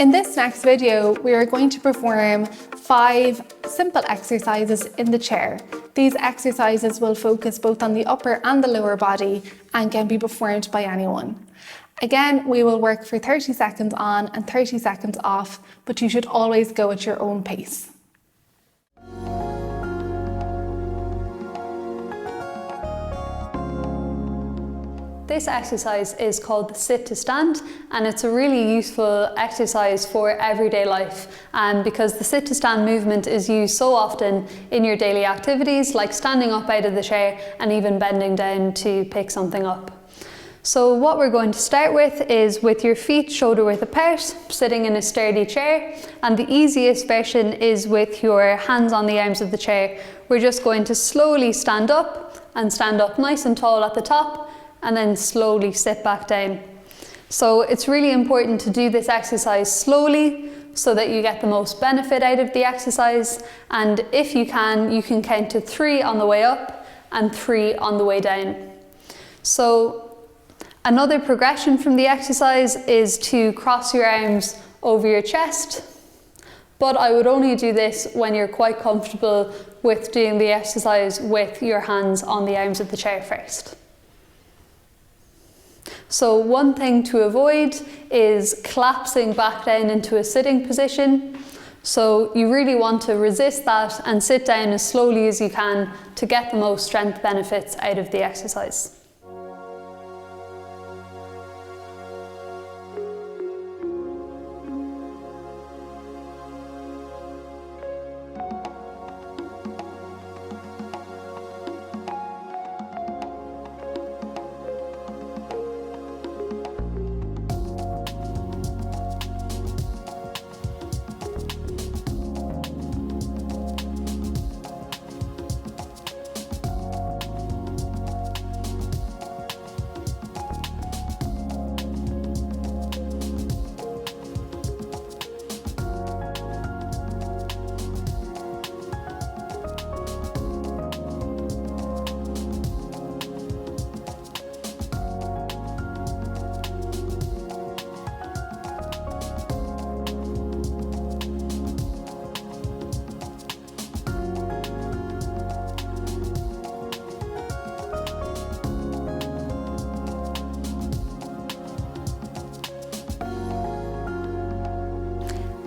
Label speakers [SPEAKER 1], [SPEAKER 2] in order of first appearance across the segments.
[SPEAKER 1] In this next video, we are going to perform 5 simple exercises in the chair. These exercises will focus both on the upper and the lower body and can be performed by anyone. Again, we will work for 30 seconds on and 30 seconds off, but you should always go at your own pace.
[SPEAKER 2] This exercise is called the sit to stand, and it's a really useful exercise for everyday life because the sit to stand movement is used so often in your daily activities, like standing up out of the chair and even bending down to pick something up. So what we're going to start with is with your feet shoulder width apart, sitting in a sturdy chair, and the easiest version is with your hands on the arms of the chair. We're just going to slowly stand up nice and tall at the top, and then slowly sit back down. So it's really important to do this exercise slowly so that you get the most benefit out of the exercise. And if you can count to 3 on the way up and 3 on the way down. So another progression from the exercise is to cross your arms over your chest, but I would only do this when you're quite comfortable with doing the exercise with your hands on the arms of the chair first. So one thing to avoid is collapsing back down into a sitting position. So you really want to resist that and sit down as slowly as you can to get the most strength benefits out of the exercise.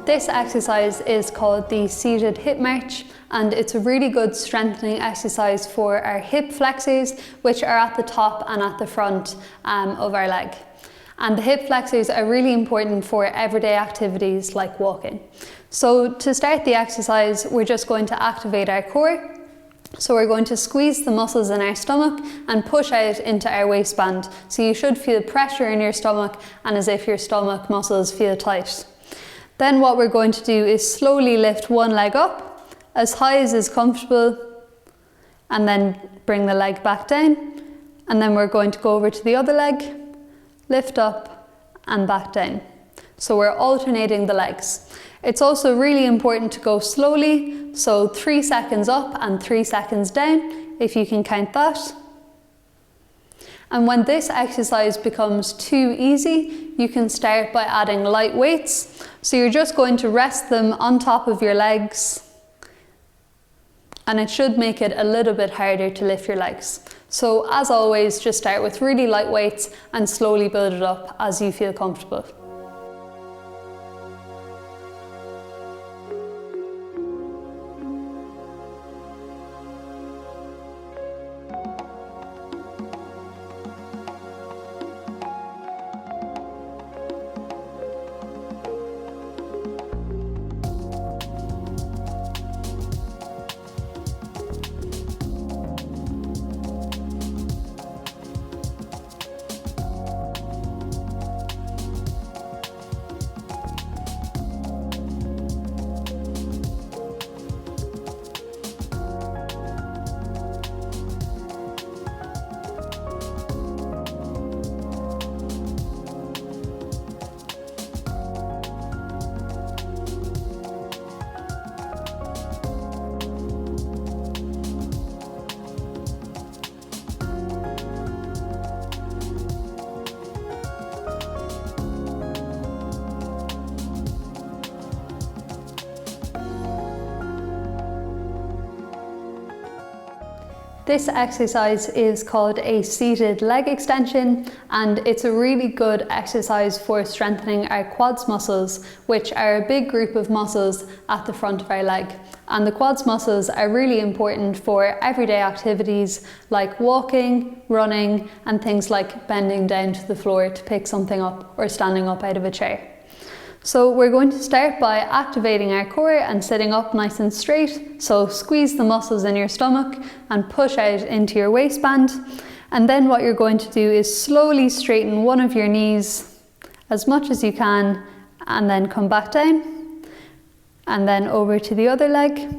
[SPEAKER 2] This exercise is called the seated hip march, and it's a really good strengthening exercise for our hip flexors, which are at the top and at the front of our leg. And the hip flexors are really important for everyday activities like walking. So to start the exercise, we're just going to activate our core. So we're going to squeeze the muscles in our stomach and push out into our waistband. So you should feel pressure in your stomach and as if your stomach muscles feel tight. Then what we're going to do is slowly lift one leg up as high as is comfortable, and then bring the leg back down. And then we're going to go over to the other leg, lift up and back down. So we're alternating the legs. It's also really important to go slowly, so 3 seconds up and 3 seconds down, if you can count that. And when this exercise becomes too easy, you can start by adding light weights. So you're just going to rest them on top of your legs, and it should make it a little bit harder to lift your legs. So as always, just start with really light weights and slowly build it up as you feel comfortable. This exercise is called a seated leg extension, and it's a really good exercise for strengthening our quads muscles, which are a big group of muscles at the front of our leg. And the quads muscles are really important for everyday activities like walking, running, and things like bending down to the floor to pick something up or standing up out of a chair. So we're going to start by activating our core and sitting up nice and straight. So squeeze the muscles in your stomach and push out into your waistband. And then what you're going to do is slowly straighten one of your knees as much as you can, and then come back down and then over to the other leg.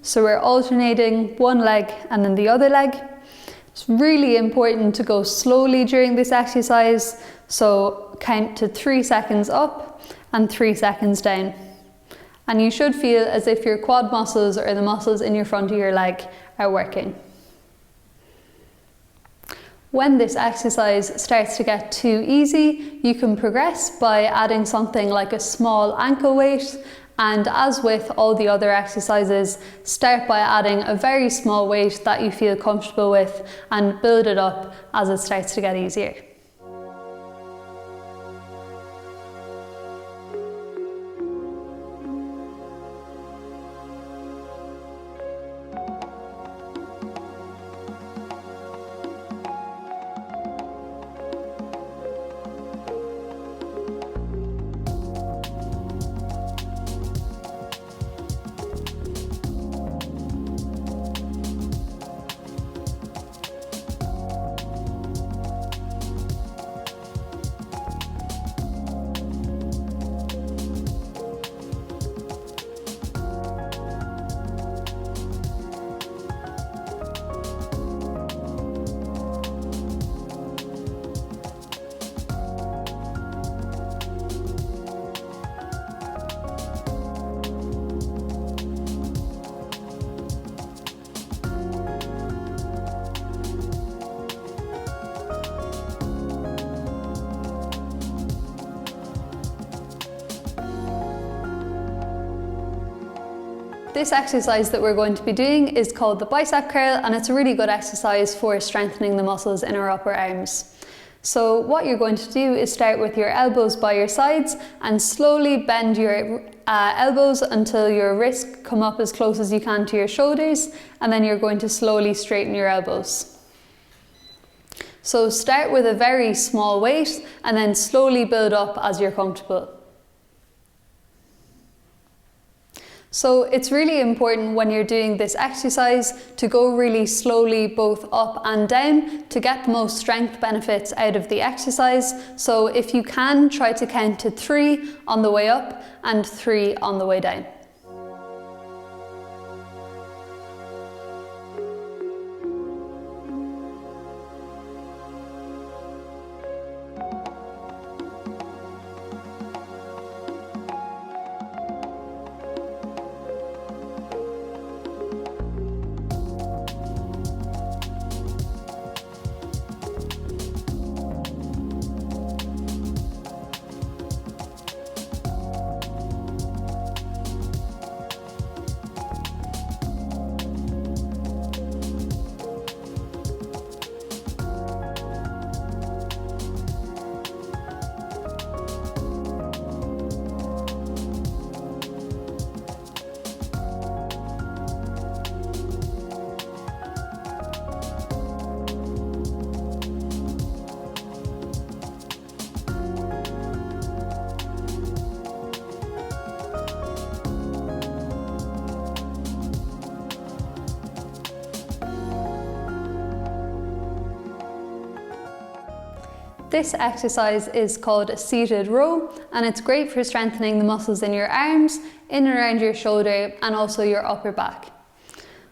[SPEAKER 2] So we're alternating one leg and then the other leg. It's really important to go slowly during this exercise. So count to 3 seconds up and 3 seconds down. And you should feel as if your quad muscles or the muscles in your front of your leg are working. When this exercise starts to get too easy, you can progress by adding something like a small ankle weight. And as with all the other exercises, start by adding a very small weight that you feel comfortable with and build it up as it starts to get easier. This exercise that we're going to be doing is called the bicep curl, and it's a really good exercise for strengthening the muscles in our upper arms. So what you're going to do is start with your elbows by your sides and slowly bend your elbows until your wrists come up as close as you can to your shoulders, and then you're going to slowly straighten your elbows. So start with a very small weight and then slowly build up as you're comfortable. So it's really important when you're doing this exercise to go really slowly both up and down to get the most strength benefits out of the exercise. So if you can, try to count to 3 on the way up and 3 on the way down. This exercise is called a seated row, and it's great for strengthening the muscles in your arms, in and around your shoulder, and also your upper back.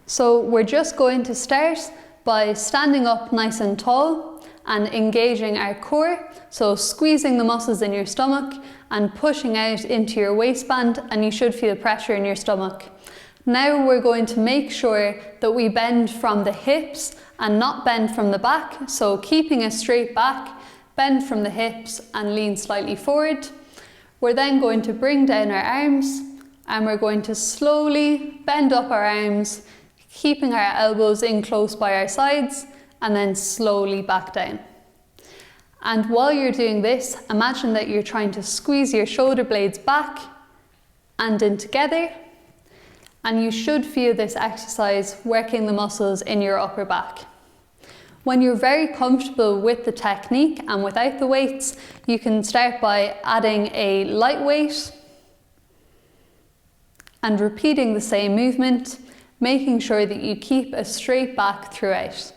[SPEAKER 2] So we're just going to start by standing up nice and tall and engaging our core, so squeezing the muscles in your stomach and pushing out into your waistband, and you should feel pressure in your stomach. Now we're going to make sure that we bend from the hips and not bend from the back, so keeping a straight back, bend from the hips and lean slightly forward. We're then going to bring down our arms and we're going to slowly bend up our arms, keeping our elbows in close by our sides, and then slowly back down. And while you're doing this, imagine that you're trying to squeeze your shoulder blades back and in together, and you should feel this exercise working the muscles in your upper back. When you're very comfortable with the technique and without the weights, you can start by adding a light weight and repeating the same movement, making sure that you keep a straight back throughout.